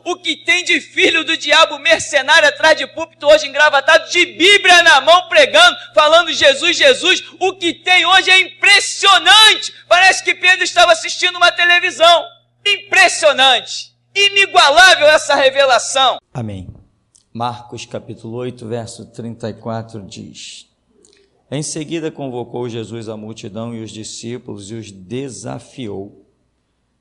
O que tem de filho do diabo mercenário atrás de púlpito hoje engravatado, de Bíblia na mão pregando, falando Jesus, Jesus, o que tem hoje é impressionante. Parece que Pedro estava assistindo uma televisão. Impressionante, inigualável essa revelação. Amém. Marcos capítulo 8, verso 34 diz: Em seguida convocou Jesus a multidão e os discípulos e os desafiou: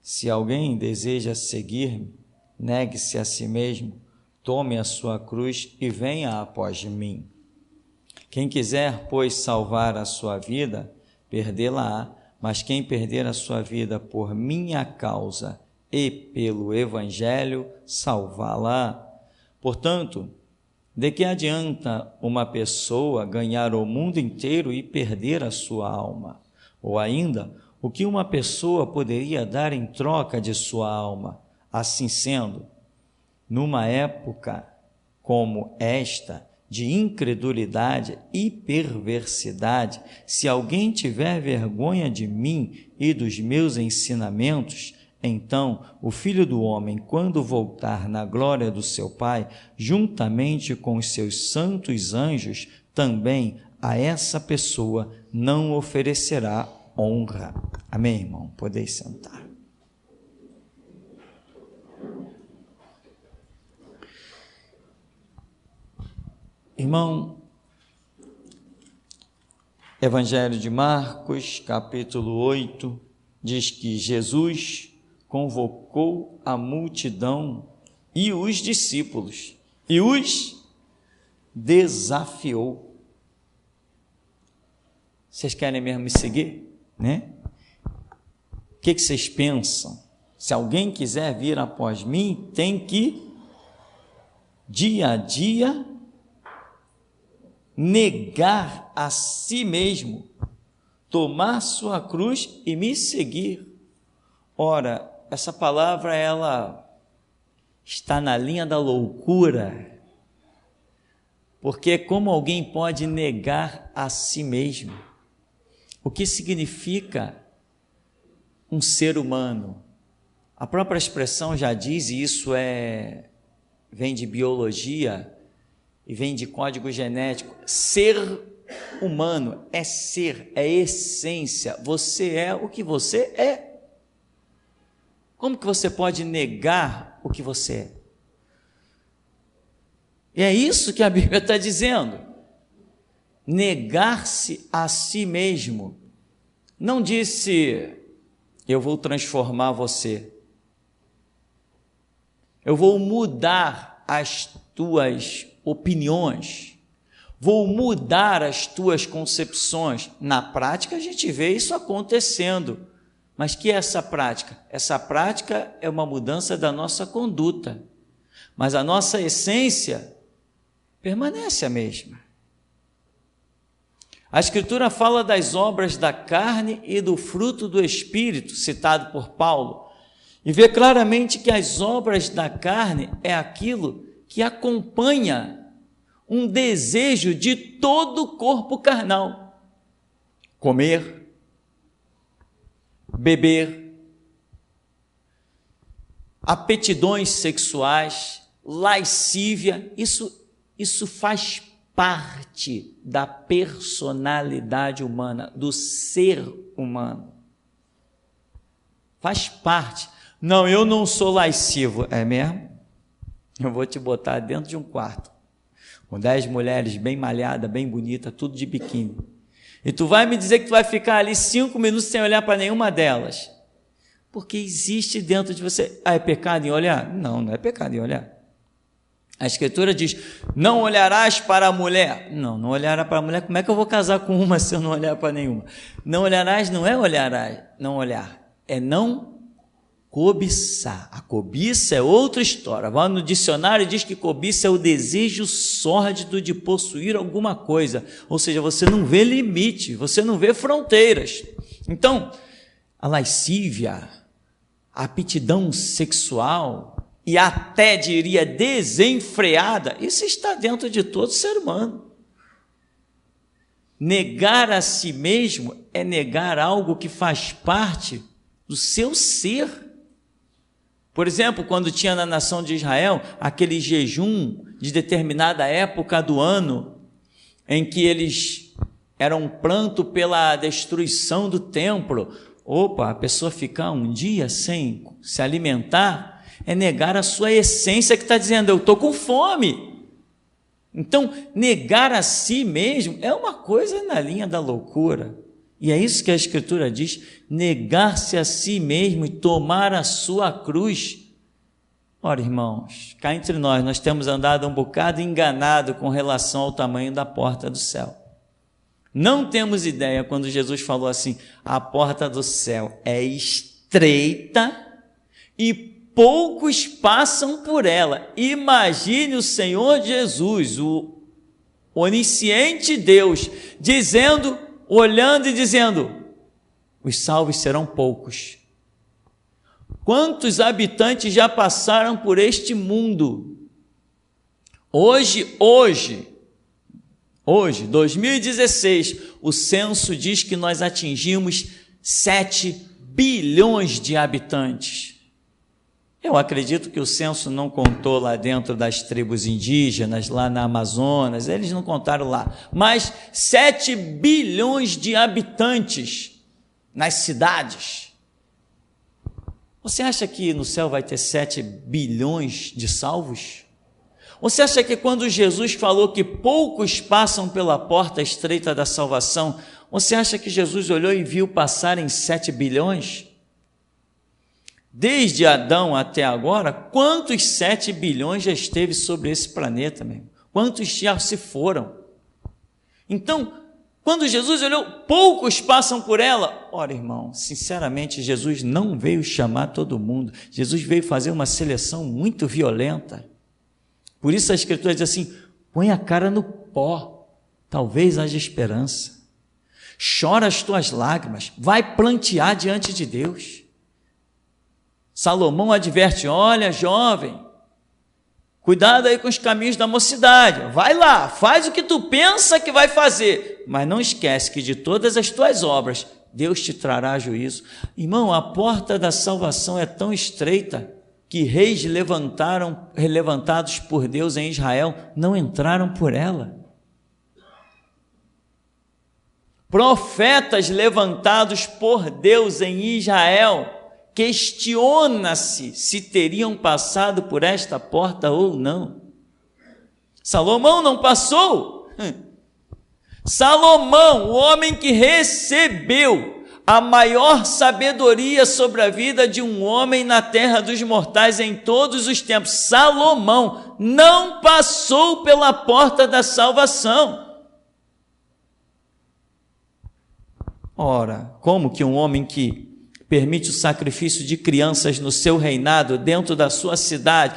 Se alguém deseja seguir-me, negue-se a si mesmo, tome a sua cruz e venha após mim. Quem quiser, pois, salvar a sua vida, perdê-la-á, mas quem perder a sua vida por minha causa e pelo Evangelho, salvá-la. Portanto, de que adianta uma pessoa ganhar o mundo inteiro e perder a sua alma? Ou ainda, o que uma pessoa poderia dar em troca de sua alma? Assim sendo, numa época como esta, de incredulidade e perversidade, se alguém tiver vergonha de mim e dos meus ensinamentos, então o Filho do Homem, quando voltar na glória do seu Pai, juntamente com os seus santos anjos, também a essa pessoa não oferecerá honra. Amém, irmão? Podeis sentar. Irmão, Evangelho de Marcos, capítulo 8, diz que Jesus convocou a multidão e os discípulos e os desafiou. Vocês querem mesmo me seguir, né? O que vocês pensam? Se alguém quiser vir após mim, tem que dia a dia negar a si mesmo, tomar sua cruz e me seguir. Ora, essa palavra, ela está na linha da loucura, porque como alguém pode negar a si mesmo? O que significa um ser humano? A própria expressão já diz, e isso vem de biologia e vem de código genético. Ser humano é ser, é essência. Você é o que você é. Como que você pode negar o que você é? E é isso que a Bíblia está dizendo. Negar-se a si mesmo. Não disse, eu vou transformar você. Eu vou mudar as tuas opiniões. Vou mudar as tuas concepções. Na prática, a gente vê isso acontecendo. Mas que é essa prática? Essa prática é uma mudança da nossa conduta. Mas a nossa essência permanece a mesma. A Escritura fala das obras da carne e do fruto do Espírito, citado por Paulo, e vê claramente que as obras da carne é aquilo que acompanha um desejo de todo o corpo carnal: comer, beber, aptidões sexuais, lascívia. Isso faz parte da personalidade humana, do ser humano. Faz parte. Não, eu não sou lascivo. É mesmo? Eu vou te botar dentro de um quarto com 10 mulheres bem malhadas, bem bonitas, tudo de biquíni. E tu vai me dizer que tu vai ficar ali 5 minutos sem olhar para nenhuma delas. Porque existe dentro de você. É pecado em olhar? Não, não é pecado em olhar. A Escritura diz, não olharás para a mulher. Não, não olhará para a mulher. Como é que eu vou casar com uma se eu não olhar para nenhuma? Não olharás não é olharás, não olhar. É não cobiçar. A cobiça é outra história. Vai no dicionário e diz que cobiça é o desejo sórdido de possuir alguma coisa. Ou seja, você não vê limite, você não vê fronteiras. Então, a lascívia, a aptidão sexual e até, diria, desenfreada, isso está dentro de todo ser humano. Negar a si mesmo é negar algo que faz parte do seu ser. Por exemplo, quando tinha na nação de Israel aquele jejum de determinada época do ano, em que eles eram pranto pela destruição do templo. Opa, a pessoa ficar um dia sem se alimentar é negar a sua essência, que está dizendo, eu estou com fome. Então, negar a si mesmo é uma coisa na linha da loucura. E é isso que a Escritura diz, negar-se a si mesmo e tomar a sua cruz. Ora, irmãos, cá entre nós temos andado um bocado enganado com relação ao tamanho da porta do céu. Não temos ideia quando Jesus falou assim, a porta do céu é estreita e poucos passam por ela. Imagine o Senhor Jesus, o onisciente Deus, dizendo, olhando e dizendo, os salvos serão poucos. Quantos habitantes já passaram por este mundo? Hoje, 2016, o censo diz que nós atingimos 7 bilhões de habitantes. Eu acredito que o censo não contou lá dentro das tribos indígenas, lá na Amazonas, eles não contaram lá, mas 7 bilhões de habitantes nas cidades. Você acha que no céu vai ter 7 bilhões de salvos? Você acha que quando Jesus falou que poucos passam pela porta estreita da salvação, você acha que Jesus olhou e viu passarem 7 bilhões? Desde Adão até agora, quantos 7 bilhões já esteve sobre esse planeta mesmo? Quantos já se foram? Então, quando Jesus olhou, poucos passam por ela. Ora, irmão, sinceramente, Jesus não veio chamar todo mundo. Jesus veio fazer uma seleção muito violenta. Por isso a Escritura diz assim, põe a cara no pó, talvez haja esperança. Chora as tuas lágrimas, vai plantear diante de Deus. Salomão adverte, olha, jovem, cuidado aí com os caminhos da mocidade, vai lá, faz o que tu pensa que vai fazer, mas não esquece que de todas as tuas obras, Deus te trará juízo. Irmão, a porta da salvação é tão estreita, que reis levantados por Deus em Israel não entraram por ela. Profetas levantados por Deus em Israel, questiona-se se teriam passado por esta porta ou não. Salomão não passou. Salomão, o homem que recebeu a maior sabedoria sobre a vida de um homem na terra dos mortais em todos os tempos, Salomão não passou pela porta da salvação. Ora, como que um homem que permite o sacrifício de crianças no seu reinado, dentro da sua cidade,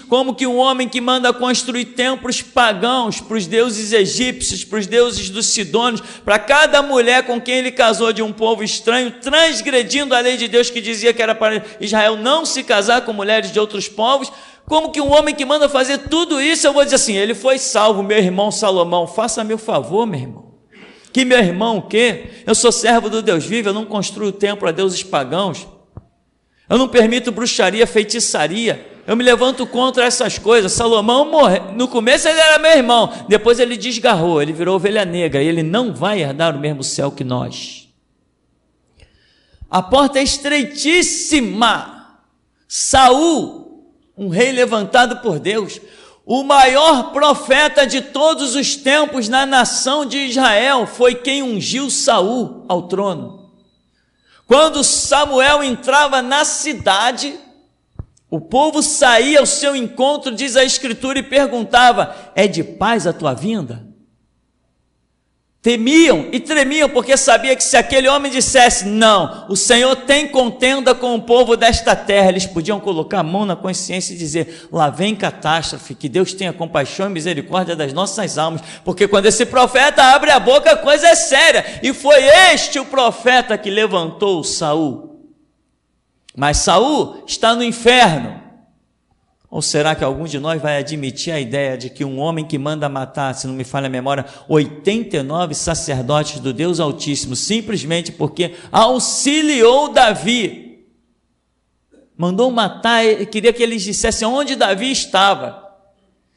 como que um homem que manda construir templos pagãos para os deuses egípcios, para os deuses dos sidônios, para cada mulher com quem ele casou de um povo estranho, transgredindo a lei de Deus que dizia que era para Israel não se casar com mulheres de outros povos, como que um homem que manda fazer tudo isso, eu vou dizer assim, ele foi salvo, meu irmão Salomão, faça-me o favor, meu irmão. Que meu irmão, o quê? Eu sou servo do Deus vivo, eu não construo templo a deuses pagãos, eu não permito bruxaria, feitiçaria, eu me levanto contra essas coisas. Salomão morreu, no começo ele era meu irmão, depois ele desgarrou, ele virou ovelha negra, e ele não vai herdar o mesmo céu que nós. A porta é estreitíssima. Saul, um rei levantado por Deus, o maior profeta de todos os tempos na nação de Israel, foi quem ungiu Saul ao trono. Quando Samuel entrava na cidade, o povo saía ao seu encontro, diz a Escritura, e perguntava, é de paz a tua vinda? Temiam e tremiam, porque sabia que se aquele homem dissesse, não, o Senhor tem contenda com o povo desta terra, eles podiam colocar a mão na consciência e dizer, lá vem catástrofe, que Deus tenha compaixão e misericórdia das nossas almas, porque quando esse profeta abre a boca, a coisa é séria, e foi este o profeta que levantou Saul. Mas Saul está no inferno. Ou será que algum de nós vai admitir a ideia de que um homem que manda matar, se não me falha a memória, 89 sacerdotes do Deus Altíssimo, simplesmente porque auxiliou Davi mandou matar, queria que eles dissessem onde Davi estava.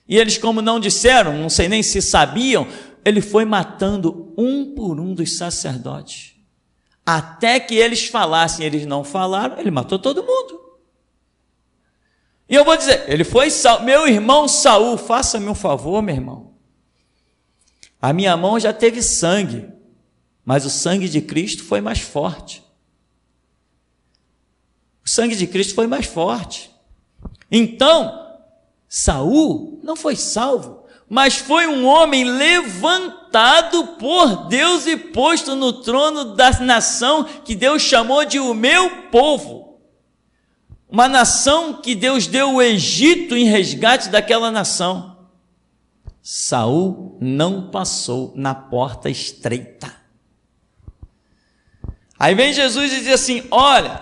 E eles, como não disseram, não sei nem se sabiam, ele foi matando um por um dos sacerdotes. Até que eles falassem, eles não falaram, ele matou todo mundo. E eu vou dizer, ele foi meu irmão Saul, faça-me um favor, meu irmão. A minha mão já teve sangue, mas o sangue de Cristo foi mais forte. O sangue de Cristo foi mais forte. Então, Saul não foi salvo, mas foi um homem levantado por Deus e posto no trono da nação que Deus chamou de o meu povo. Uma nação que Deus deu o Egito em resgate daquela nação. Saul não passou na porta estreita. Aí vem Jesus e diz assim, olha,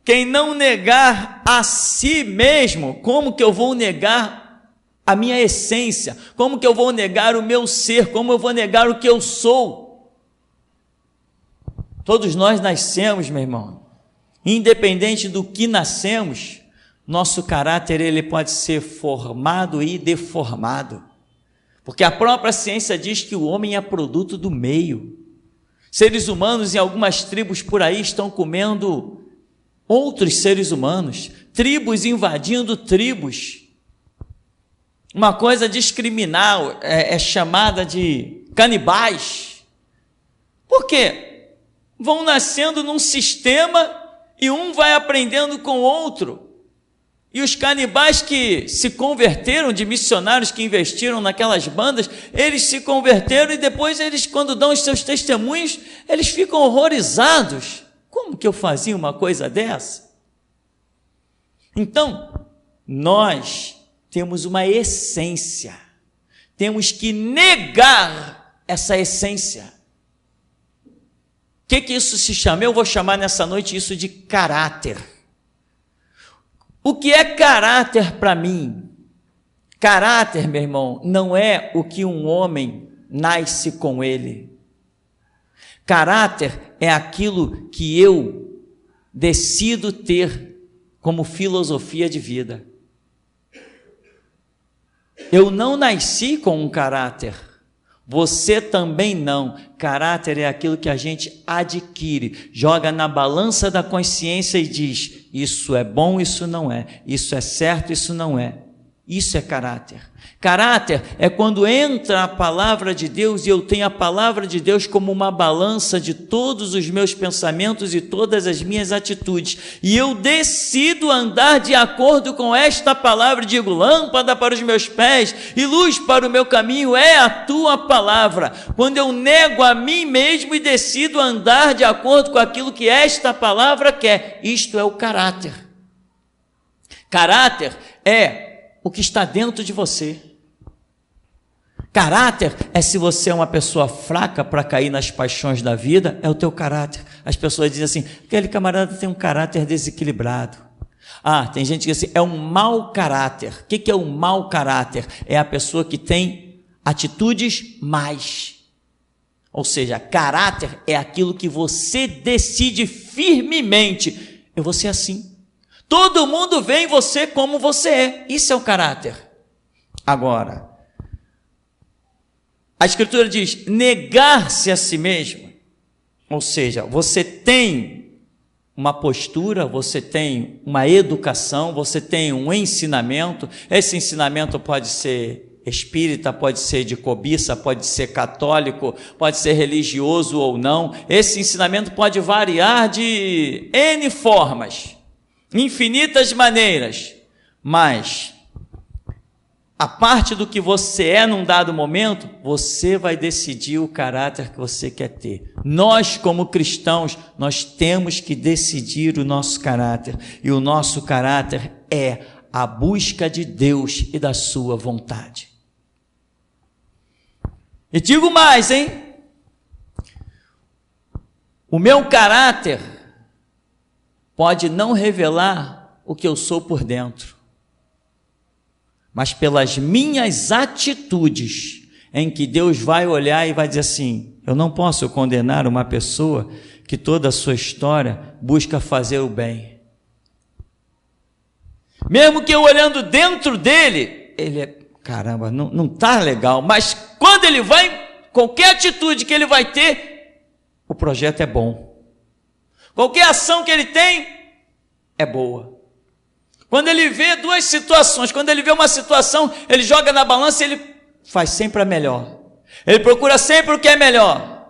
quem não negar a si mesmo, como que eu vou negar a minha essência? Como que eu vou negar o meu ser? Como eu vou negar o que eu sou? Todos nós nascemos, meu irmão. Independente do que nascemos, nosso caráter ele pode ser formado e deformado. Porque a própria ciência diz que o homem é produto do meio. Seres humanos em algumas tribos por aí estão comendo outros seres humanos, tribos invadindo tribos. Uma coisa discriminal é chamada de canibais. Por quê? Vão nascendo num sistema e um vai aprendendo com o outro. E os canibais que se converteram, de missionários que investiram naquelas bandas, eles se converteram e depois eles, quando dão os seus testemunhos, eles ficam horrorizados. Como que eu fazia uma coisa dessa? Então, nós temos uma essência. Temos que negar essa essência. O que isso se chama? Eu vou chamar nessa noite isso de caráter. O que é caráter para mim? Caráter, meu irmão, não é o que um homem nasce com ele. Caráter é aquilo que eu decido ter como filosofia de vida. Eu não nasci com um caráter. Você também não. Caráter é aquilo que a gente adquire, joga na balança da consciência e diz, isso é bom, isso não é, isso é certo, isso não é. Isso é caráter. Caráter é quando entra a palavra de Deus e eu tenho a palavra de Deus como uma balança de todos os meus pensamentos e todas as minhas atitudes. E eu decido andar de acordo com esta palavra. Digo, lâmpada para os meus pés e luz para o meu caminho é a tua palavra. Quando eu nego a mim mesmo e decido andar de acordo com aquilo que esta palavra quer. Isto é o caráter. Caráter é o que está dentro de você. Caráter é se você é uma pessoa fraca para cair nas paixões da vida, é o teu caráter. As pessoas dizem assim, aquele camarada tem um caráter desequilibrado. Tem gente que diz assim, é um mau caráter. O que é um mau caráter? É a pessoa que tem atitudes más. Ou seja, caráter é aquilo que você decide firmemente. Eu vou ser assim. Todo mundo vê em você como você é. Isso é o caráter. Agora, a Escritura diz, negar-se a si mesmo. Ou seja, você tem uma postura, você tem uma educação, você tem um ensinamento. Esse ensinamento pode ser espírita, pode ser de cobiça, pode ser católico, pode ser religioso ou não. Esse ensinamento pode variar de N formas. Infinitas maneiras, mas a parte do que você é num dado momento, você vai decidir o caráter que você quer ter. Nós, como cristãos, nós temos que decidir o nosso caráter, e o nosso caráter é a busca de Deus e da sua vontade. E digo mais, hein? O meu caráter pode não revelar o que eu sou por dentro, mas pelas minhas atitudes, em que Deus vai olhar e vai dizer assim, eu não posso condenar uma pessoa que toda a sua história busca fazer o bem. Mesmo que eu olhando dentro dele, ele é, caramba, não está legal. Mas quando ele vai, qualquer atitude que ele vai ter, o projeto é bom. Qualquer ação que ele tem, é boa. Quando ele vê duas situações, quando ele vê uma situação, ele joga na balança e ele faz sempre a melhor. Ele procura sempre o que é melhor.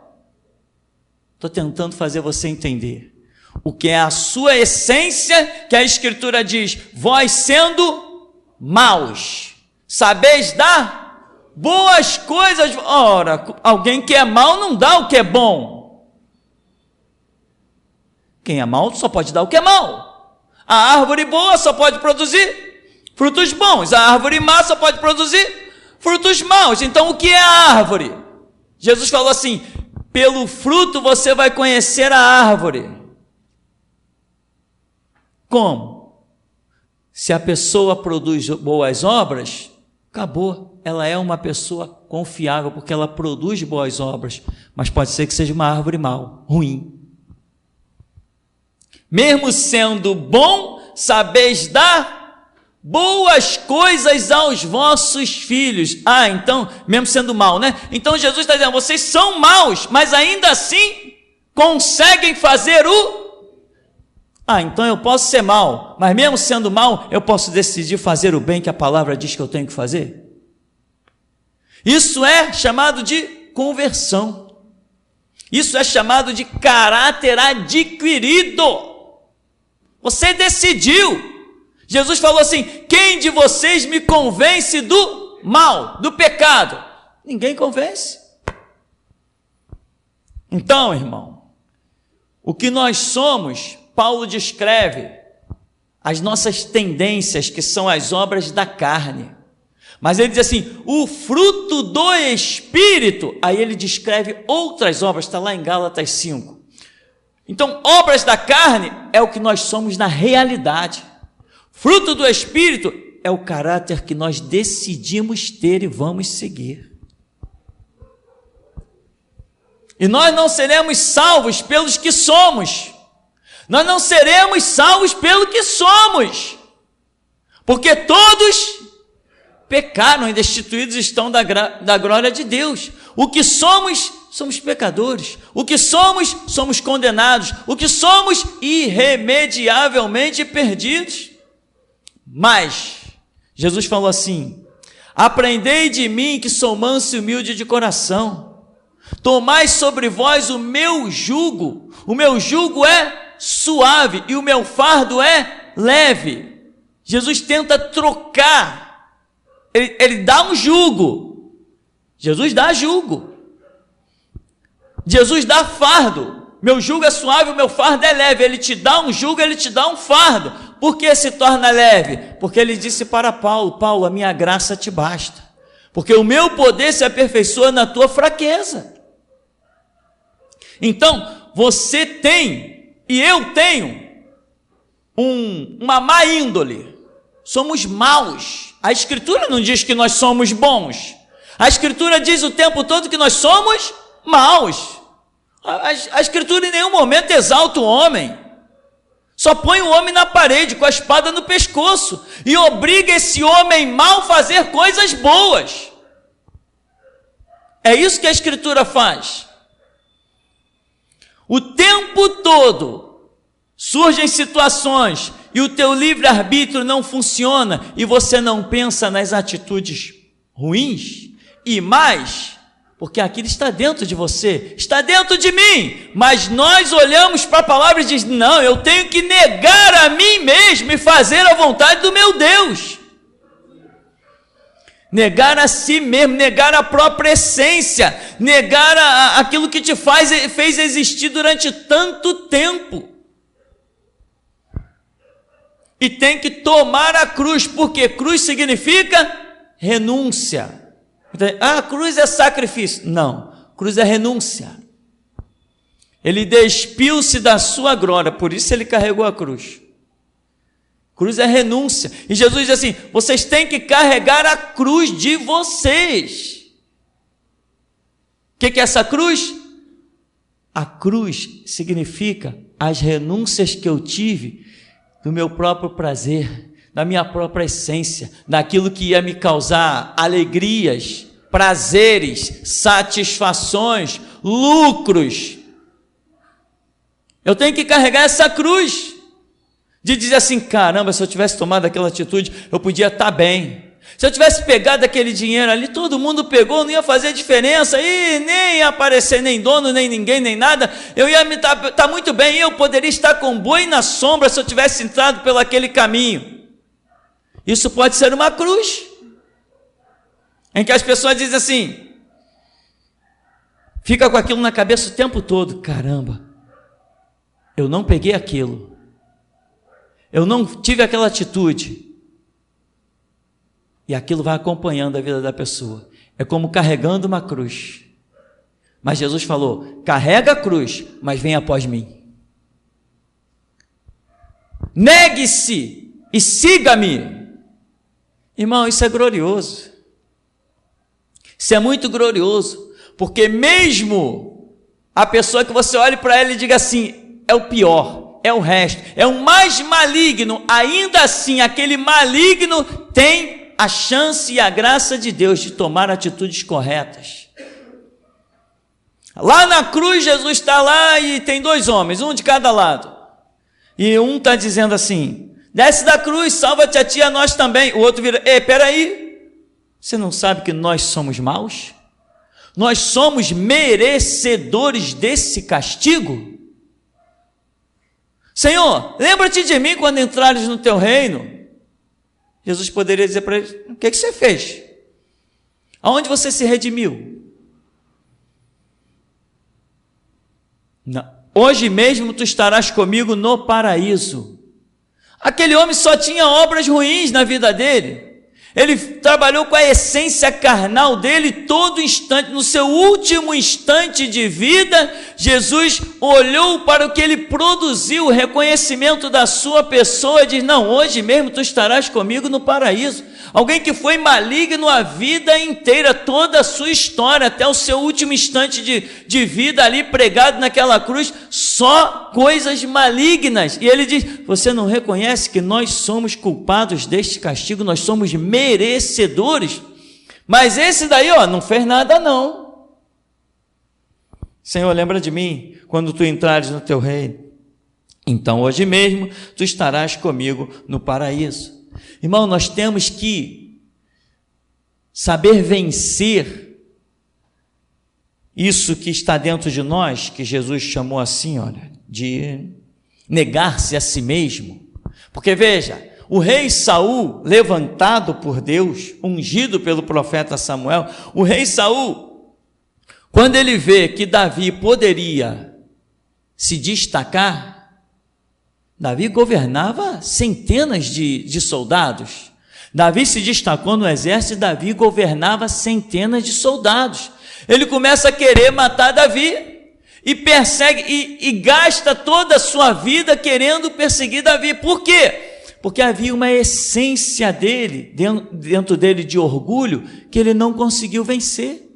Estou tentando fazer você entender o que é a sua essência, que a Escritura diz: vós sendo maus, sabeis dar boas coisas. Ora, alguém que é mau não dá o que é bom. Quem é mau só pode dar o que é mau. A árvore boa só pode produzir frutos bons, a árvore má só pode produzir frutos maus. Então o que é a árvore? Jesus falou assim: pelo fruto você vai conhecer a árvore. Como? Se a pessoa produz boas obras, acabou, ela é uma pessoa confiável, porque ela produz boas obras, mas pode ser que seja uma árvore mal, ruim. Mesmo sendo bom, sabeis dar boas coisas aos vossos filhos. Então, mesmo sendo mal, né? Então Jesus está dizendo, vocês são maus, mas ainda assim conseguem fazer o... então eu posso ser mal, mas mesmo sendo mal, eu posso decidir fazer o bem que a palavra diz que eu tenho que fazer. Isso é chamado de conversão. Isso é chamado de caráter adquirido. Você decidiu. Jesus falou assim: quem de vocês me convence do mal, do pecado? Ninguém convence. Então, irmão, o que nós somos, Paulo descreve as nossas tendências, que são as obras da carne. Mas ele diz assim, o fruto do Espírito, aí ele descreve outras obras, está lá em Gálatas 5. Então, obras da carne é o que nós somos na realidade. Fruto do Espírito é o caráter que nós decidimos ter e vamos seguir. E nós não seremos salvos pelos que somos. Nós não seremos salvos pelo que somos, porque todos pecaram e destituídos estão da glória de Deus. O que somos, somos pecadores. O que somos, somos condenados. O que somos, irremediavelmente perdidos. Mas Jesus falou assim: aprendei de mim, que sou manso e humilde de coração. Tomai sobre vós o meu jugo. O meu jugo é suave e o meu fardo é leve. Jesus tenta trocar, ele dá um jugo. Jesus dá jugo. Jesus dá fardo. Meu jugo é suave, o meu fardo é leve. Ele te dá um jugo, ele te dá um fardo. Por que se torna leve? Porque ele disse para Paulo: Paulo, a minha graça te basta, porque o meu poder se aperfeiçoa na tua fraqueza. Então, você tem e eu tenho uma má índole, somos maus. A Escritura não diz que nós somos bons, a Escritura diz o tempo todo que nós somos maus. A Escritura em nenhum momento exalta o homem, só põe o homem na parede com a espada no pescoço e obriga esse homem mau a fazer coisas boas. É isso que a Escritura faz. O tempo todo surgem situações e o teu livre-arbítrio não funciona e você não pensa nas atitudes ruins e mais, porque aquilo está dentro de você, está dentro de mim, mas nós olhamos para a palavra e dizemos: não, eu tenho que negar a mim mesmo e fazer a vontade do meu Deus. Negar a si mesmo, negar a própria essência, negar aquilo que te fez existir durante tanto tempo. E tem que tomar a cruz, porque cruz significa renúncia. Então, a cruz é sacrifício. Não, cruz é renúncia. Ele despiu-se da sua glória, por isso ele carregou a cruz. Cruz é renúncia. E Jesus diz assim: vocês têm que carregar a cruz de vocês. O que é essa cruz? A cruz significa as renúncias que eu tive do meu próprio prazer, da minha própria essência, daquilo que ia me causar alegrias, prazeres, satisfações, lucros. Eu tenho que carregar essa cruz, de dizer assim, caramba, se eu tivesse tomado aquela atitude, eu podia estar bem. Se eu tivesse pegado aquele dinheiro ali, todo mundo pegou, não ia fazer diferença, e nem ia aparecer nem dono, nem ninguém, nem nada, eu ia estar muito bem, eu poderia estar com boi na sombra se eu tivesse entrado pelo aquele caminho. Isso pode ser uma cruz, em que as pessoas dizem assim, fica com aquilo na cabeça o tempo todo, caramba, eu não peguei aquilo, eu não tive aquela atitude, e aquilo vai acompanhando a vida da pessoa, é como carregando uma cruz. Mas Jesus falou, carrega a cruz, mas vem após mim, negue-se e siga-me. Irmão, isso é glorioso, isso é muito glorioso, porque mesmo a pessoa que você olhe para ela e diga assim, é o pior, é o resto, é o mais maligno, ainda assim aquele maligno tem a chance e a graça de Deus de tomar atitudes corretas. Lá na cruz Jesus está lá e tem dois homens, um de cada lado, e um está dizendo assim, desce da cruz, salva-te a ti e a nós também. O outro vira, peraí, você não sabe que nós somos maus? Nós somos merecedores desse castigo? Senhor, lembra-te de mim quando entrares no teu reino. Jesus poderia dizer para ele, o que você fez? Aonde você se redimiu? Não. Hoje mesmo tu estarás comigo no paraíso. Aquele homem só tinha obras ruins na vida dele, ele trabalhou com a essência carnal dele todo instante. No seu último instante de vida, Jesus olhou para o que ele produziu, o reconhecimento da sua pessoa, e diz, não, hoje mesmo tu estarás comigo no paraíso. Alguém que foi maligno a vida inteira, toda a sua história, até o seu último instante de vida ali pregado naquela cruz, só coisas malignas. E ele diz, você não reconhece que nós somos culpados deste castigo, nós somos merecedores? Mas esse daí, não fez nada não. Senhor, lembra de mim quando tu entrares no teu reino. Então hoje mesmo tu estarás comigo no paraíso. Irmão, nós temos que saber vencer isso que está dentro de nós, que Jesus chamou assim, de negar-se a si mesmo. Porque veja, o rei Saul, levantado por Deus, ungido pelo profeta Samuel, o rei Saul, quando ele vê que Davi poderia se destacar, Davi governava centenas de soldados. Davi se destacou no exército, Davi governava centenas de soldados. Ele começa a querer matar Davi e persegue e gasta toda a sua vida querendo perseguir Davi. Por quê? Porque havia uma essência dele, dentro dele de orgulho, que ele não conseguiu vencer.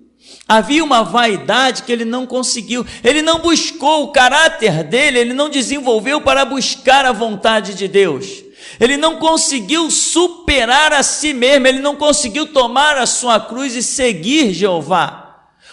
Havia uma vaidade que ele não conseguiu, ele não buscou o caráter dele, ele não desenvolveu para buscar a vontade de Deus, ele não conseguiu superar a si mesmo, ele não conseguiu tomar a sua cruz e seguir Jeová.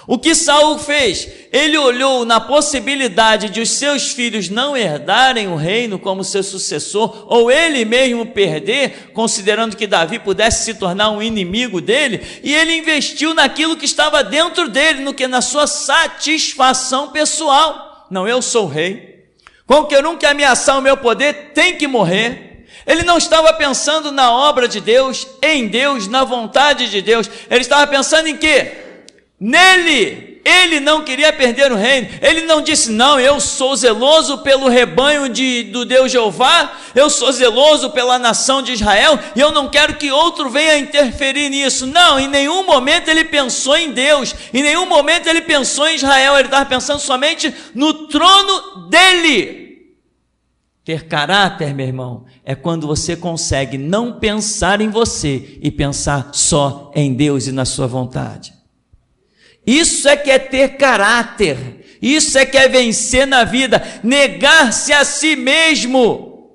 O que Saul fez? Ele olhou na possibilidade de os seus filhos não herdarem o reino como seu sucessor, ou ele mesmo perder, considerando que Davi pudesse se tornar um inimigo dele, e ele investiu naquilo que estava dentro dele, no que na sua satisfação pessoal. Não, eu sou o rei, qualquer um que ameaçar o meu poder tem que morrer. Ele não estava pensando na obra de Deus, em Deus, na vontade de Deus, ele estava pensando em quê? Nele. Ele não queria perder o reino, ele não disse, não, eu sou zeloso pelo rebanho do Deus Jeová, eu sou zeloso pela nação de Israel, e eu não quero que outro venha interferir nisso. Não, em nenhum momento ele pensou em Deus, em nenhum momento ele pensou em Israel, ele estava pensando somente no trono dele. Ter caráter, meu irmão, é quando você consegue não pensar em você e pensar só em Deus e na sua vontade. Isso é que é ter caráter, isso é que é vencer na vida, negar-se a si mesmo.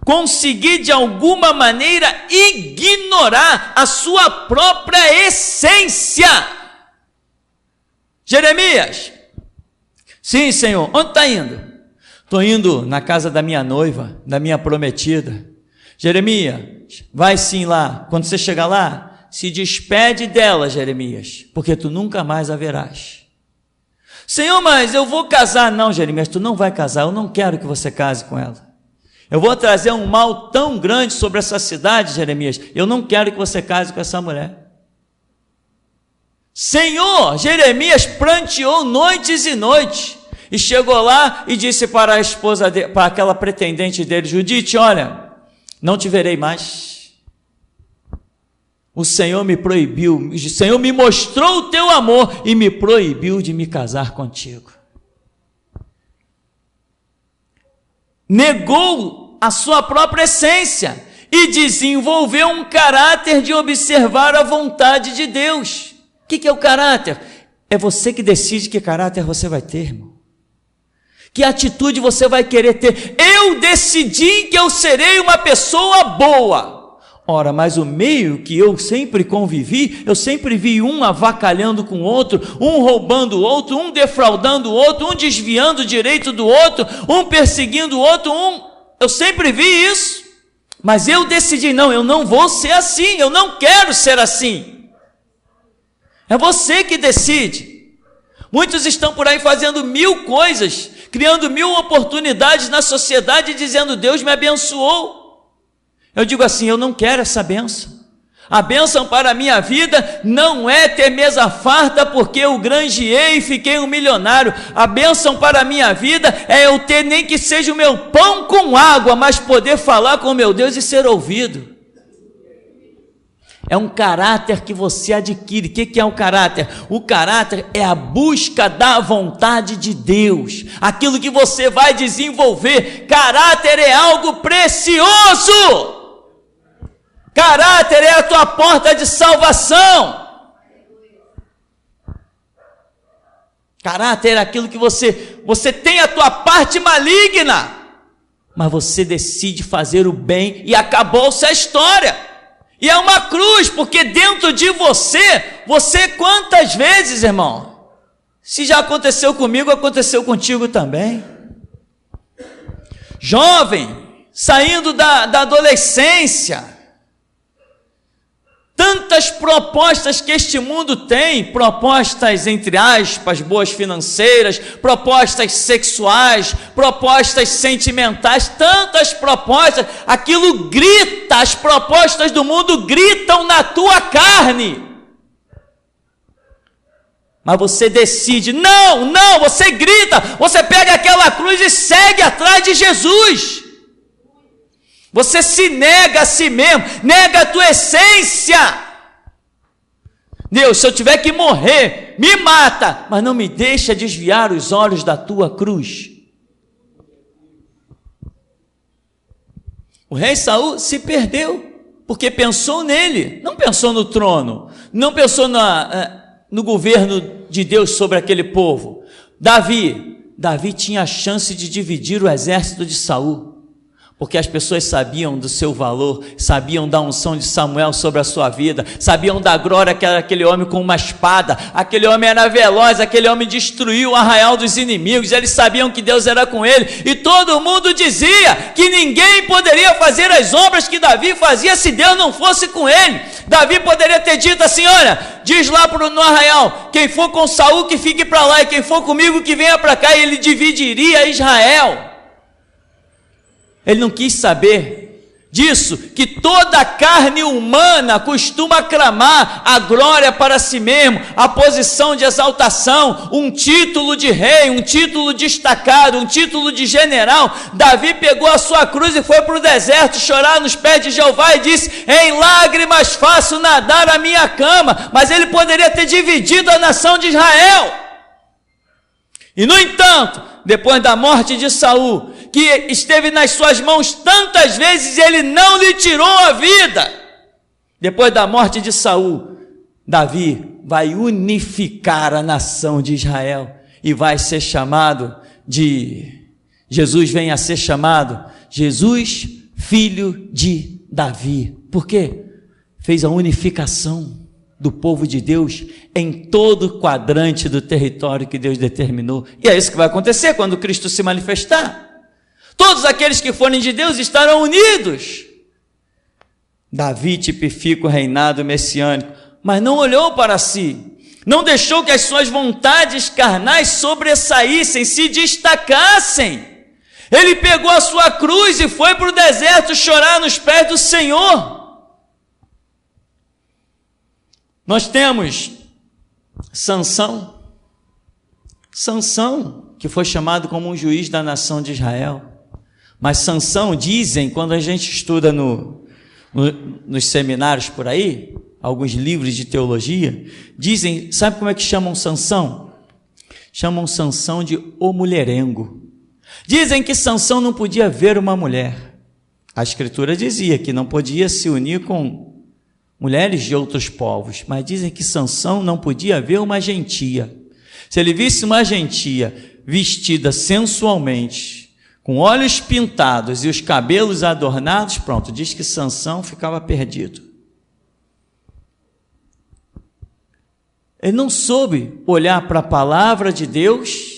conseguir de alguma maneira ignorar a sua própria essência. Jeremias, sim, Senhor, onde está indo? Estou indo na casa da minha noiva, da minha prometida. Jeremias, vai sim lá. Quando você chegar lá, se despede dela, Jeremias, porque tu nunca mais a verás. Senhor, mas eu vou casar. Não, Jeremias, tu não vai casar, eu não quero que você case com ela. Eu vou trazer um mal tão grande sobre essa cidade, Jeremias, eu não quero que você case com essa mulher. Senhor, Jeremias pranteou noites e noites, e chegou lá e disse para a esposa dele, para aquela pretendente dele, Judite, olha, não te verei mais. O Senhor me proibiu, o Senhor me mostrou o teu amor e me proibiu de me casar contigo. Negou a sua própria essência e desenvolveu um caráter de observar a vontade de Deus. O que é o caráter? É você que decide que caráter você vai ter, irmão. Que atitude você vai querer ter? Eu decidi que eu serei uma pessoa boa. Ora, mas o meio que eu sempre convivi, eu sempre vi um avacalhando com o outro, um roubando o outro, um defraudando o outro, um desviando o direito do outro, um perseguindo o outro, eu sempre vi isso. Mas eu decidi, não, eu não vou ser assim, eu não quero ser assim. É você que decide. Muitos estão por aí fazendo 1000 coisas, criando 1000 oportunidades na sociedade, dizendo, Deus me abençoou. Eu digo assim, eu não quero essa bênção. A bênção para a minha vida não é ter mesa farta porque eu granjeei e fiquei um milionário. A bênção para a minha vida é eu ter nem que seja o meu pão com água, mas poder falar com meu Deus e ser ouvido. É um caráter que você adquire. O que é o caráter? O caráter é a busca da vontade de Deus, aquilo que você vai desenvolver. Caráter é algo precioso. Caráter é a tua porta de salvação. Caráter é aquilo que você tem a tua parte maligna, mas você decide fazer o bem e acabou-se a história. E é uma cruz, porque dentro de você quantas vezes, irmão? Se já aconteceu comigo, aconteceu contigo também. Jovem, saindo da adolescência, tantas propostas que este mundo tem, propostas entre aspas, boas financeiras, propostas sexuais, propostas sentimentais, tantas propostas, aquilo grita, as propostas do mundo gritam na tua carne. Mas você decide, não, você grita, você pega aquela cruz e segue atrás de Jesus. Você se nega a si mesmo, nega a tua essência. Deus, se eu tiver que morrer, me mata, mas não me deixa desviar os olhos da tua cruz. O rei Saul se perdeu, porque pensou nele, não pensou no trono, não pensou no governo de Deus sobre aquele povo. Davi tinha a chance de dividir o exército de Saul, porque as pessoas sabiam do seu valor, sabiam da unção de Samuel sobre a sua vida, sabiam da glória que era aquele homem com uma espada, aquele homem era veloz, aquele homem destruiu o arraial dos inimigos, eles sabiam que Deus era com ele, e todo mundo dizia que ninguém poderia fazer as obras que Davi fazia se Deus não fosse com ele. Davi poderia ter dito assim, olha, diz lá no arraial, quem for com Saul que fique para lá, e quem for comigo que venha para cá, e ele dividiria Israel. Ele não quis saber disso, que toda a carne humana costuma clamar a glória para si mesmo, a posição de exaltação, um título de rei, um título destacado, um título de general. Davi pegou a sua cruz e foi para o deserto chorar nos pés de Jeová e disse, em lágrimas faço nadar a minha cama. Mas ele poderia ter dividido a nação de Israel. E no entanto, depois da morte de Saul, que esteve nas suas mãos tantas vezes, ele não lhe tirou a vida. Depois da morte de Saul, Davi vai unificar a nação de Israel e vai ser chamado Jesus vem a ser chamado Jesus filho de Davi. Por quê? Fez a unificação do povo de Deus em todo o quadrante do território que Deus determinou. E é isso que vai acontecer quando Cristo se manifestar. Todos aqueles que forem de Deus estarão unidos. Davi tipifica o reinado messiânico, mas não olhou para si, não deixou que as suas vontades carnais sobressaíssem, se destacassem. Ele pegou a sua cruz e foi para o deserto chorar nos pés do Senhor. Nós temos Sansão, que foi chamado como um juiz da nação de Israel. Mas Sansão, dizem, quando a gente estuda nos seminários por aí, alguns livros de teologia, dizem, sabe como é que chamam Sansão? Chamam Sansão de o mulherengo. Dizem que Sansão não podia ver uma mulher. A Escritura dizia que não podia se unir com mulheres de outros povos, mas dizem que Sansão não podia ver uma gentia. Se ele visse uma gentia vestida sensualmente, com olhos pintados e os cabelos adornados, pronto, diz que Sansão ficava perdido. Ele não soube olhar para a palavra de Deus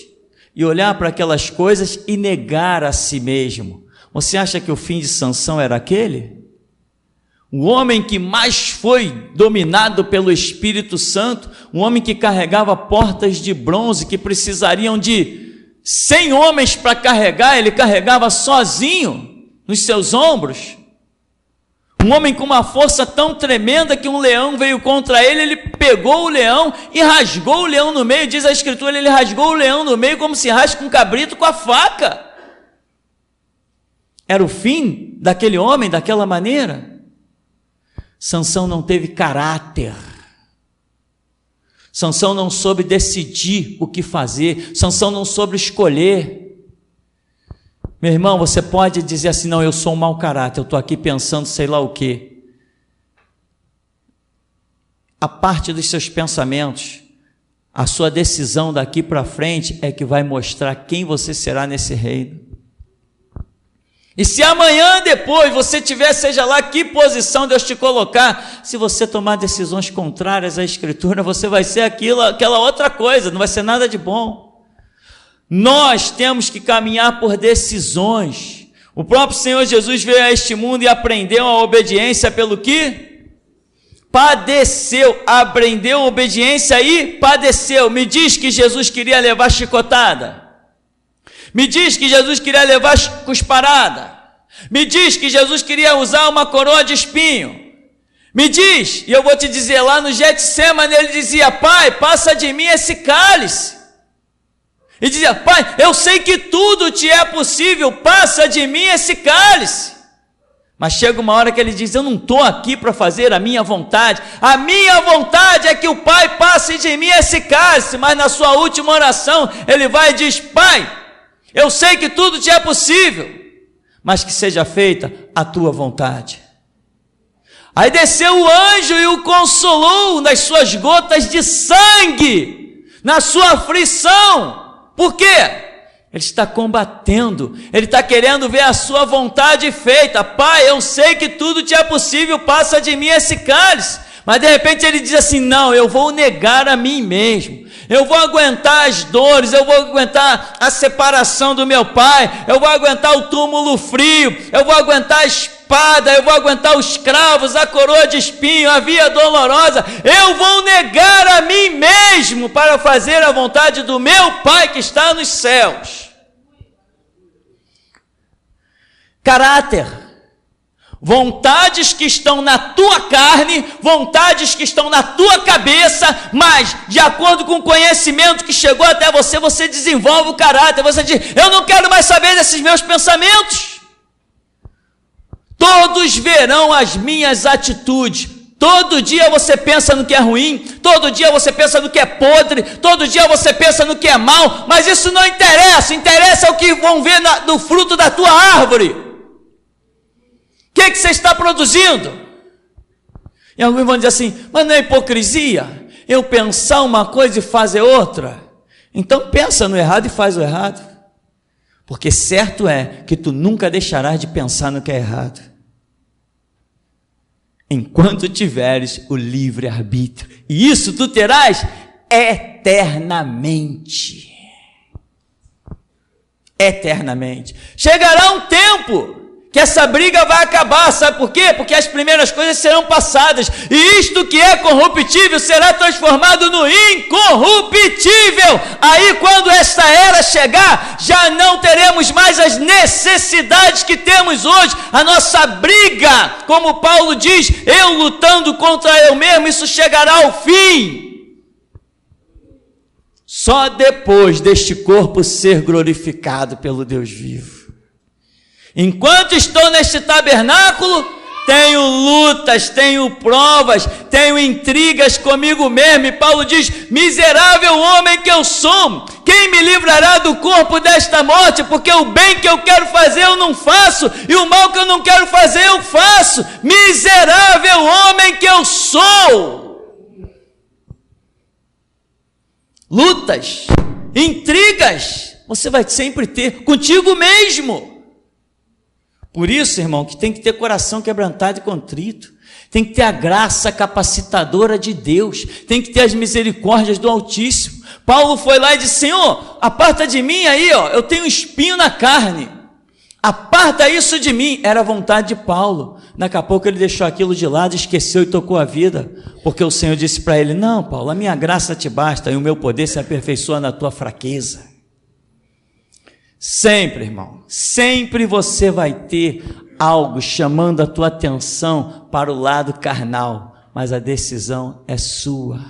e olhar para aquelas coisas e negar a si mesmo. Você acha que o fim de Sansão era aquele? O homem que mais foi dominado pelo Espírito Santo, um homem que carregava portas de bronze, que precisariam de 100 homens para carregar, ele carregava sozinho nos seus ombros. Um homem com uma força tão tremenda que um leão veio contra ele, ele pegou o leão e rasgou o leão no meio. Diz a Escritura, ele rasgou o leão no meio como se rasga um cabrito com a faca. Era o fim daquele homem daquela maneira. Sansão não teve caráter. Sansão não soube decidir o que fazer. Sansão não soube escolher. Meu irmão, você pode dizer assim, não, eu sou um mau caráter, eu estou aqui pensando sei lá o quê. A parte dos seus pensamentos, a sua decisão daqui para frente é que vai mostrar quem você será nesse reino. E se amanhã depois você tiver, seja lá que posição Deus te colocar, se você tomar decisões contrárias à Escritura, você vai ser aquela outra coisa, não vai ser nada de bom. Nós temos que caminhar por decisões. O próprio Senhor Jesus veio a este mundo e aprendeu a obediência pelo que? Padeceu, aprendeu a obediência e padeceu. Me diz que Jesus queria levar chicotada. Me diz que Jesus queria levar cusparada. Me diz que Jesus queria usar uma coroa de espinho. Me diz, e eu vou te dizer, lá no Getsêmani ele dizia, Pai, passa de mim esse cálice. E dizia, Pai, eu sei que tudo te é possível, passa de mim esse cálice. Mas chega uma hora que ele diz, eu não estou aqui para fazer a minha vontade é que o Pai passe de mim esse cálice. Mas na sua última oração, ele vai e diz, Pai, eu sei que tudo te é possível, mas que seja feita a tua vontade. Aí desceu o anjo e o consolou nas suas gotas de sangue, na sua aflição. Por quê? Ele está combatendo, ele está querendo ver a sua vontade feita. Pai, eu sei que tudo te é possível, passa de mim esse cálice. Mas de repente ele diz assim, não, eu vou negar a mim mesmo. Eu vou aguentar as dores, eu vou aguentar a separação do meu pai, eu vou aguentar o túmulo frio, eu vou aguentar a espada, eu vou aguentar os cravos, a coroa de espinho, a via dolorosa. Eu vou negar a mim mesmo para fazer a vontade do meu Pai que está nos céus. Caráter. Vontades que estão na tua carne, vontades que estão na tua cabeça, mas de acordo com o conhecimento que chegou até você, você desenvolve o caráter. Você diz, eu não quero mais saber desses meus pensamentos. Todos verão as minhas atitudes. Todo dia você pensa no que é ruim, todo dia você pensa no que é podre, todo dia você pensa no que é mal, mas isso não interessa, interessa o que vão ver no fruto da tua árvore. O que você está produzindo? E alguns vão dizer assim, mas não é hipocrisia eu pensar uma coisa e fazer outra? Então pensa no errado e faz o errado. Porque certo é que tu nunca deixarás de pensar no que é errado, enquanto tiveres o livre-arbítrio. E isso tu terás eternamente. Eternamente. Chegará um tempo que essa briga vai acabar, sabe por quê? Porque as primeiras coisas serão passadas, e isto que é corruptível será transformado no incorruptível. Aí, quando esta era chegar, já não teremos mais as necessidades que temos hoje. A nossa briga, como Paulo diz, eu lutando contra eu mesmo, isso chegará ao fim. Só depois deste corpo ser glorificado pelo Deus vivo. Enquanto estou neste tabernáculo, tenho lutas, tenho provas, tenho intrigas comigo mesmo. E Paulo diz: miserável homem que eu sou, quem me livrará do corpo desta morte? Porque o bem que eu quero fazer eu não faço, e o mal que eu não quero fazer eu faço. Miserável homem que eu sou. Lutas, intrigas, você vai sempre ter contigo mesmo. Por isso, irmão, que tem que ter coração quebrantado e contrito, tem que ter a graça capacitadora de Deus, tem que ter as misericórdias do Altíssimo. Paulo foi lá e disse: Senhor, aparta de mim aí, ó, eu tenho um espinho na carne, aparta isso de mim. Era a vontade de Paulo. Daqui a pouco ele deixou aquilo de lado, esqueceu e tocou a vida, porque o Senhor disse para ele: não, Paulo, a minha graça te basta e o meu poder se aperfeiçoa na tua fraqueza. Sempre, irmão, sempre você vai ter algo chamando a tua atenção para o lado carnal, mas a decisão é sua.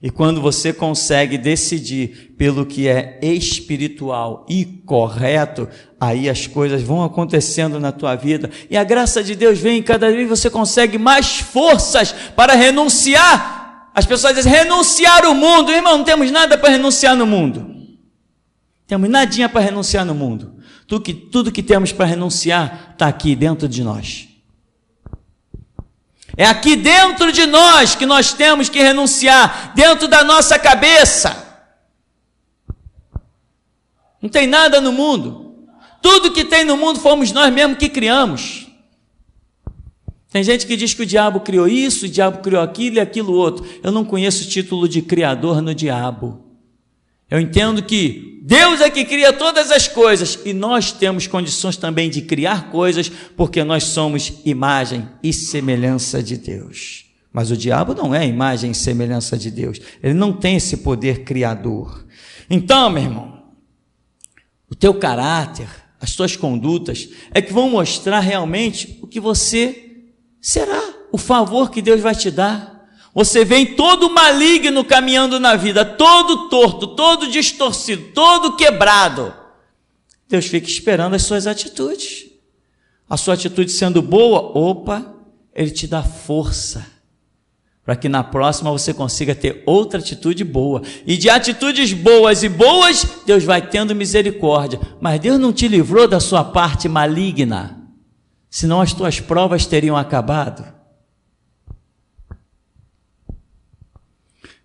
E quando você consegue decidir pelo que é espiritual e correto, aí as coisas vão acontecendo na tua vida, e a graça de Deus vem, e cada vez você consegue mais forças para renunciar. As pessoas dizem: renunciar o mundo. Irmão, não temos nada para renunciar no mundo. Temos nadinha para renunciar no mundo. Tudo que temos para renunciar está aqui dentro de nós. É aqui dentro de nós que nós temos que renunciar, dentro da nossa cabeça. Não tem nada no mundo. Tudo que tem no mundo fomos nós mesmos que criamos. Tem gente que diz que o diabo criou isso, o diabo criou aquilo e aquilo outro. Eu não conheço o título de criador no diabo. Eu entendo que Deus é que cria todas as coisas, e nós temos condições também de criar coisas, porque nós somos imagem e semelhança de Deus. Mas o diabo não é imagem e semelhança de Deus. Ele não tem esse poder criador. Então, meu irmão, o teu caráter, as tuas condutas, é que vão mostrar realmente o que você será, o favor que Deus vai te dar. Você vem todo maligno caminhando na vida, todo torto, todo distorcido, todo quebrado. Deus fica esperando as suas atitudes. A sua atitude sendo boa, opa, Ele te dá força, para que na próxima você consiga ter outra atitude boa. E de atitudes boas e boas, Deus vai tendo misericórdia. Mas Deus não te livrou da sua parte maligna, senão as tuas provas teriam acabado.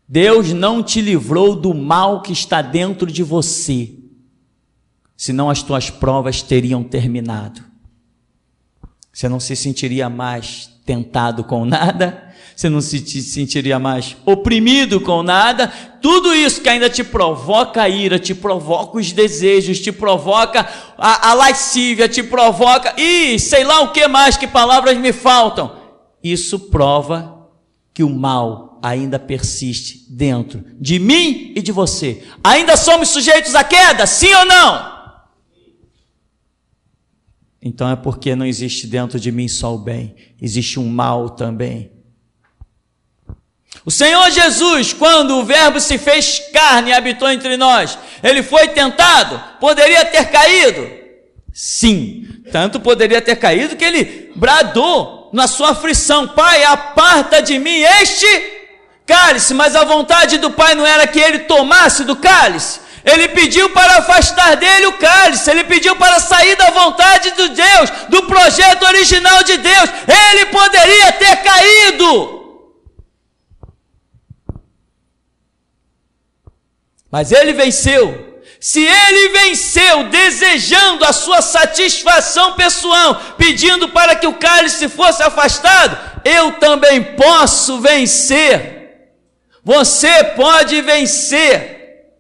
Deus não te livrou do mal que está dentro de você, senão as tuas provas teriam terminado. Você não se sentiria mais tentado com nada, você não se sentiria mais oprimido com nada. Tudo isso que ainda te provoca a ira, te provoca os desejos, te provoca a lascívia, te provoca, sei lá o que mais, que palavras me faltam. Isso prova que o mal ainda persiste dentro de mim e de você. Ainda somos sujeitos à queda, sim ou não? Então é porque não existe dentro de mim só o bem, existe um mal também. O Senhor Jesus, quando o Verbo se fez carne e habitou entre nós, Ele foi tentado? Poderia ter caído? Sim, tanto poderia ter caído que Ele bradou na sua aflição: Pai, aparta de mim este cálice. Mas a vontade do Pai não era que Ele tomasse do cálice. Ele pediu para afastar dele o cálice, Ele pediu para sair da vontade de Deus, do projeto original de Deus. Ele poderia ter caído, mas Ele venceu. se ele venceu desejando a sua satisfação pessoal, pedindo para que o cálice fosse afastado, eu também posso vencer. Você pode vencer,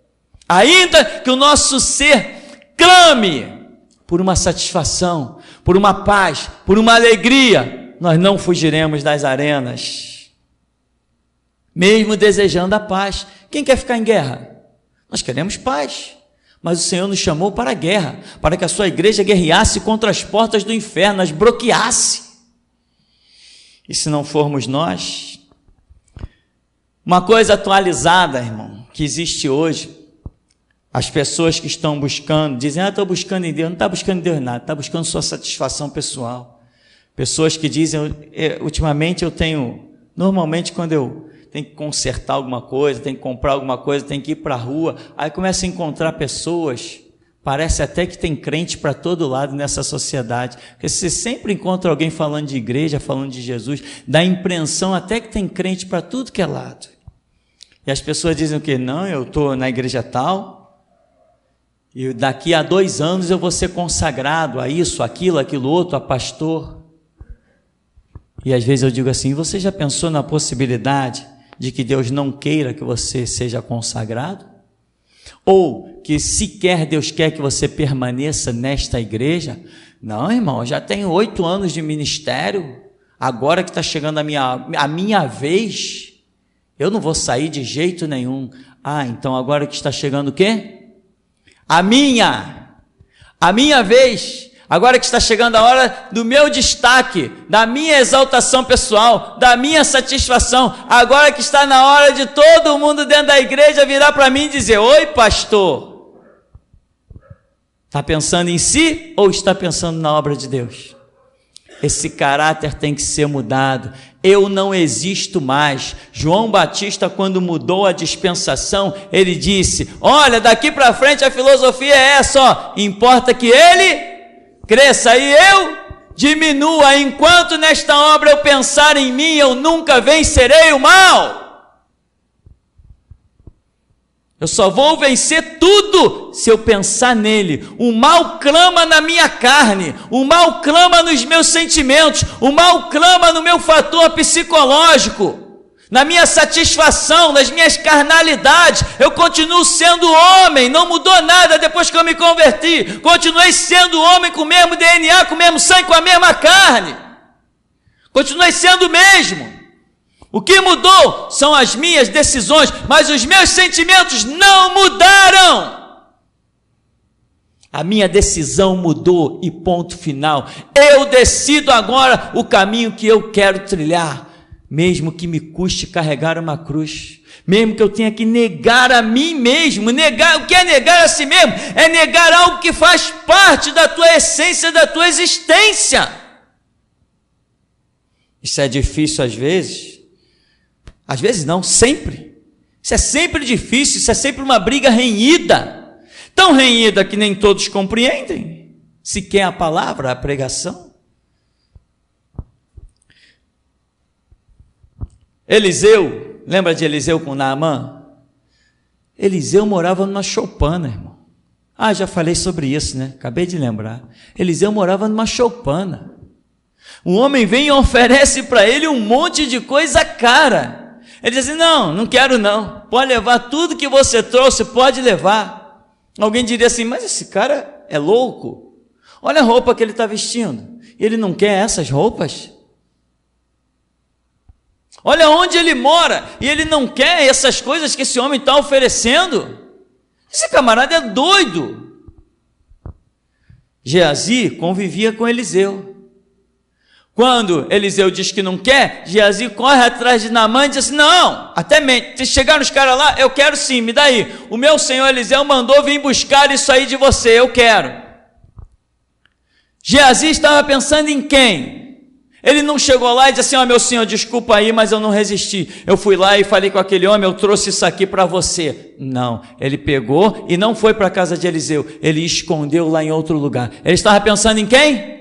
ainda que o nosso ser clame por uma satisfação, por uma paz, por uma alegria. Nós não fugiremos das arenas, mesmo desejando a paz. Quem quer ficar em guerra? Nós queremos paz, mas o Senhor nos chamou para a guerra, para que a sua igreja guerreasse contra as portas do inferno, as bloqueasse. E se não formos nós, uma coisa atualizada, irmão, que existe hoje, as pessoas que estão buscando, dizem, estou buscando em Deus. Não está buscando em Deus nada, está buscando sua satisfação pessoal. Pessoas que dizem, ultimamente normalmente quando eu tenho que consertar alguma coisa, tenho que comprar alguma coisa, tenho que ir para a rua, aí começa a encontrar pessoas, parece até que tem crente para todo lado nessa sociedade, porque você sempre encontra alguém falando de igreja, falando de Jesus, dá a impressão até que tem crente para tudo que é lado. E as pessoas dizem o quê? Não, eu estou na igreja tal, e daqui a 2 anos eu vou ser consagrado a isso, aquilo outro, a pastor. E às vezes eu digo assim, você já pensou na possibilidade de que Deus não queira que você seja consagrado? Ou que sequer Deus quer que você permaneça nesta igreja? Não, irmão, eu já tenho 8 anos de ministério, agora que está chegando a minha vez, eu não vou sair de jeito nenhum. Então agora que está chegando o quê? A minha vez, agora que está chegando a hora do meu destaque, da minha exaltação pessoal, da minha satisfação, agora que está na hora de todo mundo dentro da igreja virar para mim e dizer, oi pastor, está pensando em si ou está pensando na obra de Deus? Esse caráter tem que ser mudado. Eu não existo mais. João Batista, quando mudou a dispensação, ele disse, olha, daqui para frente a filosofia é essa, ó, importa que ele cresça e eu diminua. Enquanto nesta obra eu pensar em mim, eu nunca vencerei o mal. Eu só vou vencer tudo se eu pensar nele. O mal clama na minha carne, o mal clama nos meus sentimentos, o mal clama no meu fator psicológico, na minha satisfação, nas minhas carnalidades. Eu continuo sendo homem, não mudou nada depois que eu me converti. Continuei sendo homem com o mesmo DNA, com o mesmo sangue, com a mesma carne. Continuei sendo o mesmo. O que mudou são as minhas decisões, mas os meus sentimentos não mudaram. A minha decisão mudou e ponto final. Eu decido agora o caminho que eu quero trilhar, mesmo que me custe carregar uma cruz, mesmo que eu tenha que negar a mim mesmo. Negar, o que é negar a si mesmo? É negar algo que faz parte da tua essência, da tua existência. Isso é difícil às vezes não, sempre. Isso é sempre difícil, isso é sempre uma briga renhida, tão renhida que nem todos compreendem sequer a palavra, a pregação. Eliseu, lembra de Eliseu com Naamã? Eliseu morava numa choupana, irmão. Já falei sobre isso, né? Acabei de lembrar. Eliseu morava numa choupana. Um homem vem e oferece para ele um monte de coisa cara. Ele diz assim, não quero não, pode levar tudo que você trouxe, pode levar. Alguém diria assim, mas esse cara é louco, olha a roupa que ele está vestindo, ele não quer essas roupas? Olha onde ele mora, e ele não quer essas coisas que esse homem está oferecendo? Esse camarada é doido. Geazi convivia com Eliseu. Quando Eliseu diz que não quer, Geazi corre atrás de Naamã e diz assim, não, até mente, se chegaram os caras lá, eu quero sim, me dá aí. O meu senhor Eliseu mandou vir buscar isso aí de você, eu quero. Geazi estava pensando em quem? Ele não chegou lá e disse assim, meu senhor, desculpa aí, mas eu não resisti. Eu fui lá e falei com aquele homem, eu trouxe isso aqui para você. Não, ele pegou e não foi para a casa de Eliseu, ele escondeu lá em outro lugar. Ele estava pensando em quem?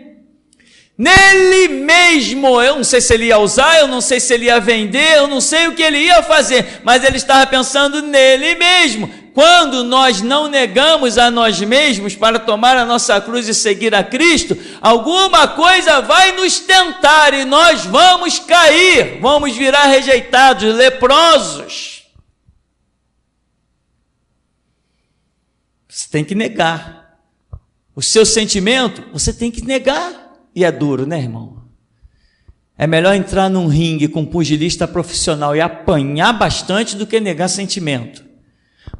Nele mesmo. Eu não sei se ele ia usar, eu não sei se ele ia vender, eu não sei o que ele ia fazer, mas ele estava pensando nele mesmo. quando nós não negamos a nós mesmos para tomar a nossa cruz e seguir a Cristo, alguma coisa vai nos tentar e nós vamos cair, vamos virar rejeitados, leprosos. Você tem que negar. O seu sentimento, você tem que negar. E é duro, né, irmão? É melhor entrar num ringue com um pugilista profissional e apanhar bastante do que negar sentimento.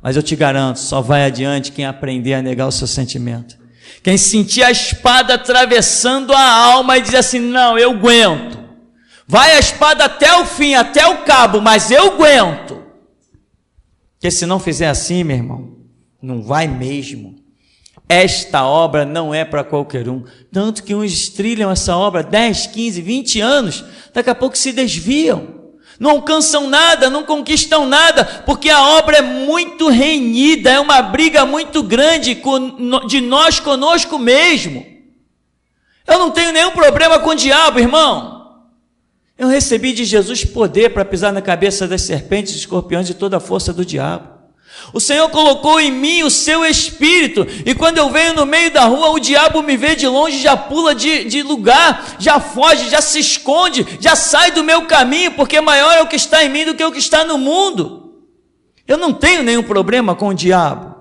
Mas eu te garanto, só vai adiante quem aprender a negar o seu sentimento. Quem sentir a espada atravessando a alma e dizer assim, não, eu aguento. Vai a espada até o fim, até o cabo, mas eu aguento. Porque se não fizer assim, meu irmão, não vai mesmo. Esta obra não é para qualquer um. Tanto que uns trilham essa obra 10, 15, 20 anos, daqui a pouco se desviam. Não alcançam nada, não conquistam nada, porque a obra é muito renhida, é uma briga muito grande de nós conosco mesmo. Eu não tenho nenhum problema com o diabo, irmão. Eu recebi de Jesus poder para pisar na cabeça das serpentes, escorpiões e toda a força do diabo. O Senhor colocou em mim o seu espírito, e quando eu venho no meio da rua, o diabo me vê de longe, já pula de lugar, já foge, já se esconde, já sai do meu caminho, porque maior é o que está em mim do que o que está no mundo. Eu não tenho nenhum problema com o diabo.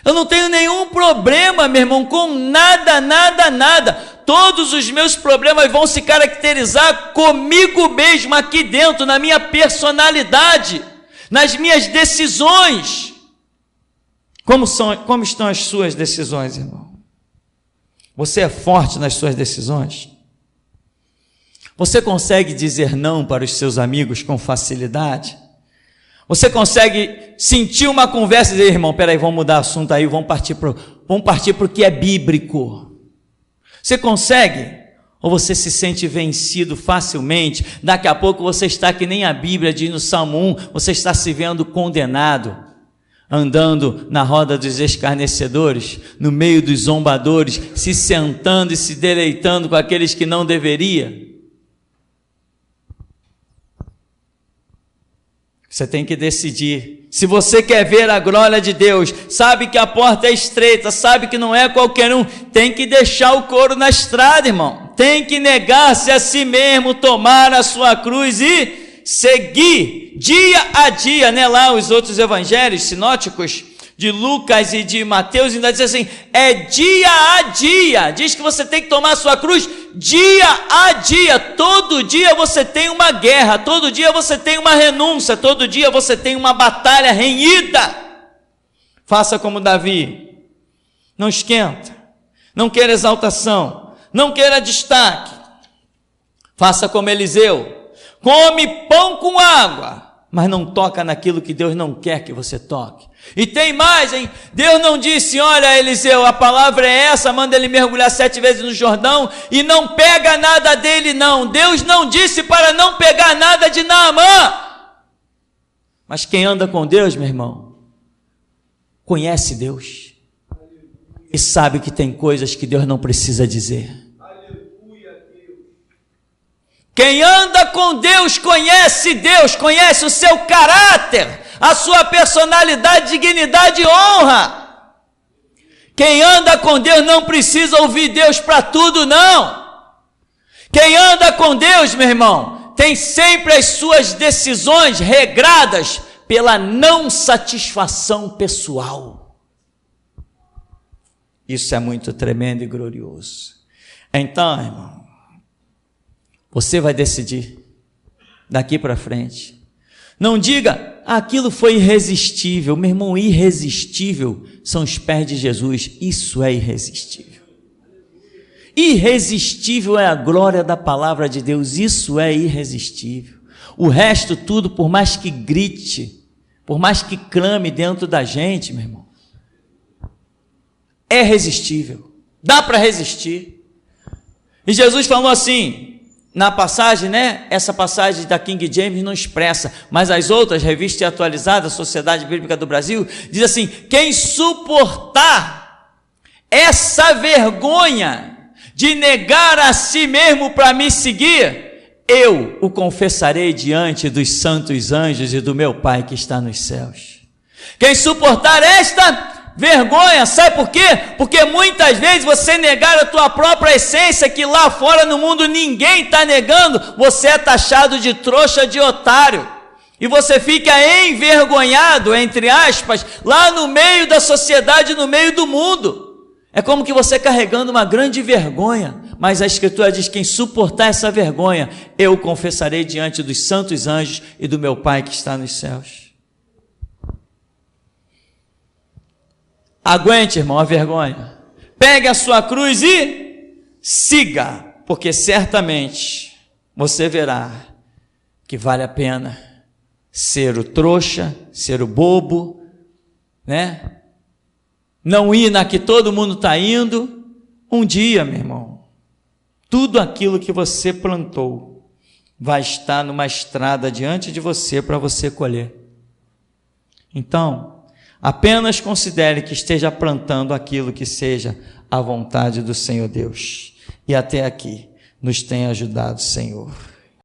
Eu não tenho nenhum problema, meu irmão, com nada, nada, nada. Todos os meus problemas vão se caracterizar comigo mesmo, aqui dentro, na minha personalidade, nas minhas decisões. Como estão as suas decisões, irmão? Você é forte nas suas decisões? Você consegue dizer não para os seus amigos com facilidade? Você consegue sentir uma conversa e dizer, irmão, peraí, vamos mudar o assunto aí, vamos partir para o que é bíblico. Você consegue? Ou você se sente vencido facilmente? Daqui a pouco você está que nem a Bíblia diz no Salmo 1, você está se vendo condenado, andando na roda dos escarnecedores, no meio dos zombadores, se sentando e se deleitando com aqueles que não deveria. Você tem que decidir. Se você quer ver a glória de Deus, sabe que a porta é estreita, sabe que não é qualquer um, tem que deixar o couro na estrada, irmão. Tem que negar-se a si mesmo, tomar a sua cruz e seguir dia a dia, né? Lá os outros evangelhos sinóticos de Lucas e de Mateus ainda diz assim, é dia a dia. Diz que você tem que tomar a sua cruz dia a dia. Todo dia você tem uma guerra, todo dia você tem uma renúncia, todo dia você tem uma batalha renhida. Faça como Davi, não esquenta, não queira exaltação, não queira destaque. Faça como Eliseu, come pão com água, mas não toca naquilo que Deus não quer que você toque. E tem mais, hein? Deus não disse, olha Eliseu, a palavra é essa, manda ele mergulhar 7 vezes no Jordão e não pega nada dele não. Deus não disse para não pegar nada de Naamã. Mas quem anda com Deus, meu irmão, conhece Deus e sabe que tem coisas que Deus não precisa dizer. Quem anda com Deus, conhece o seu caráter, a sua personalidade, dignidade e honra. Quem anda com Deus não precisa ouvir Deus para tudo, não. Quem anda com Deus, meu irmão, tem sempre as suas decisões regradas pela não satisfação pessoal. Isso é muito tremendo e glorioso. Então, irmão, você vai decidir daqui para frente. Não diga, aquilo foi irresistível. Meu irmão, irresistível são os pés de Jesus. Isso é irresistível. Irresistível é a glória da palavra de Deus. Isso é irresistível. O resto tudo, por mais que grite, por mais que clame dentro da gente, meu irmão, é resistível. Dá para resistir. E Jesus falou assim, na passagem, né? Essa passagem da King James não expressa, mas as outras, Revista e Atualizada, Sociedade Bíblica do Brasil, diz assim, quem suportar essa vergonha de negar a si mesmo para me seguir, eu o confessarei diante dos santos anjos e do meu Pai que está nos céus. Quem suportar esta vergonha, sabe por quê? Porque muitas vezes você negar a tua própria essência, que lá fora no mundo ninguém está negando, você é taxado de trouxa, de otário, e você fica envergonhado, entre aspas, lá no meio da sociedade, no meio do mundo. É como que você carregando uma grande vergonha, mas a Escritura diz: quem suportar essa vergonha, eu confessarei diante dos santos anjos e do meu Pai que está nos céus. Aguente, irmão, a vergonha. Pegue a sua cruz e siga, porque certamente você verá que vale a pena ser o trouxa, ser o bobo, né? Não ir na que todo mundo está indo. Um dia, meu irmão, tudo aquilo que você plantou vai estar numa estrada diante de você para você colher. Então, apenas considere que esteja plantando aquilo que seja a vontade do Senhor Deus. E até aqui nos tem ajudado, Senhor.